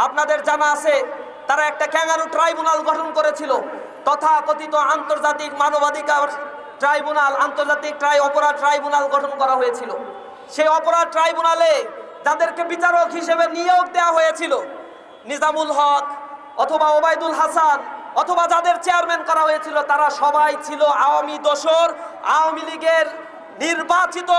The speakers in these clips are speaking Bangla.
আপনাদের জানা আছে তারা একটা ক্যাঙ্গারু ট্রাইব্যুনাল গঠন করেছিল, তথাকথিত আন্তর্জাতিক মানবাধিকার ট্রাইব্যুনাল, আন্তর্জাতিক অপরাধ ট্রাইব্যুনাল গঠন করা হয়েছিল। সেই অপরাধ ট্রাইব্যুনালে যাদেরকে বিচারক হিসেবে নিয়োগ দেওয়া হয়েছিল, নিজামুল হক অথবা ওবায়দুল হাসান অথবা যাদের চেয়ারম্যান করা হয়েছিল, তারা সবাই ছিল আওয়ামী দোসর, আওয়ামী লীগের নির্বাচিত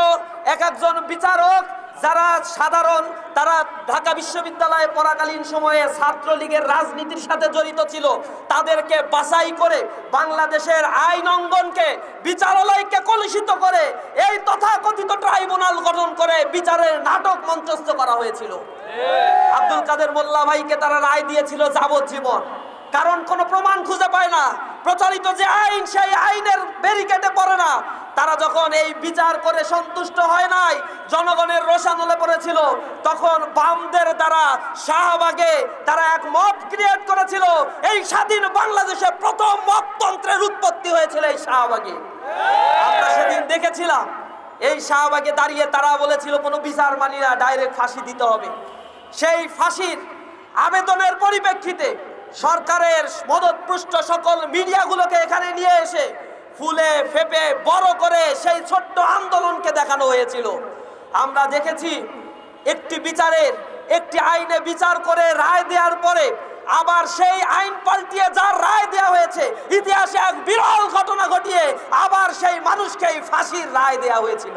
একজন বিচারক, যারা সাধারণ, তারা ঢাকা বিশ্ববিদ্যালয়ে পড়াকালীন সময়ে ছাত্রলীগের রাজনীতির সাথে জড়িত ছিল। তাদেরকে বাছাই করে বাংলাদেশের আইন অঙ্গনকে, বিচারালয়কে কলুষিত করে এই তথাকথিত ট্রাইব্যুনাল গঠন করে বিচারের নাটক মঞ্চস্থ করা হয়েছিল। আব্দুল কাদের মোল্লা ভাইকে তারা রায় দিয়েছিল যাবজ্জীবন, কারণ কোনো প্রমাণ খুঁজে পায় না। প্রচলিত যে আইন, সেই আইনের ব্যারিকেডে পড়ে না। তারা যখন এই বিচার করে সন্তুষ্ট হয় নাই, জনগণের রোষানলে পড়েছিল, তখন বামদের দ্বারা শাহবাগে তারা এক মব ক্রিয়েট করেছিল। এই স্বাধীন বাংলাদেশে প্রথম মবতন্ত্রের উৎপত্তি হয়েছিল এই শাহবাগে। আমরা সেদিন দেখেছিলাম এই শাহবাগে দাঁড়িয়ে তারা বলেছিল কোনো বিচার মানি না, ডাইরেক্ট ফাঁসি দিতে হবে। সেই ফাঁসির আবেদনের পরিপ্রেক্ষিতে সরকারের মদতপুষ্ট সকল মিডিয়াগুলোকে এখানে নিয়ে এসে ফুলে ফেপে বড় করে সেই ছোট্ট আন্দোলনকে দেখানো হয়েছিল। আমরা দেখেছি একটি আইনে বিচার করে রায় দেওয়ার পরে আবার সেই আইন পাল্টিয়ে যার রায় দেওয়া হয়েছে, ইতিহাসে এক বিরল ঘটনা ঘটিয়ে আবার সেই মানুষকেই ফাঁসির রায় দেওয়া হয়েছিল।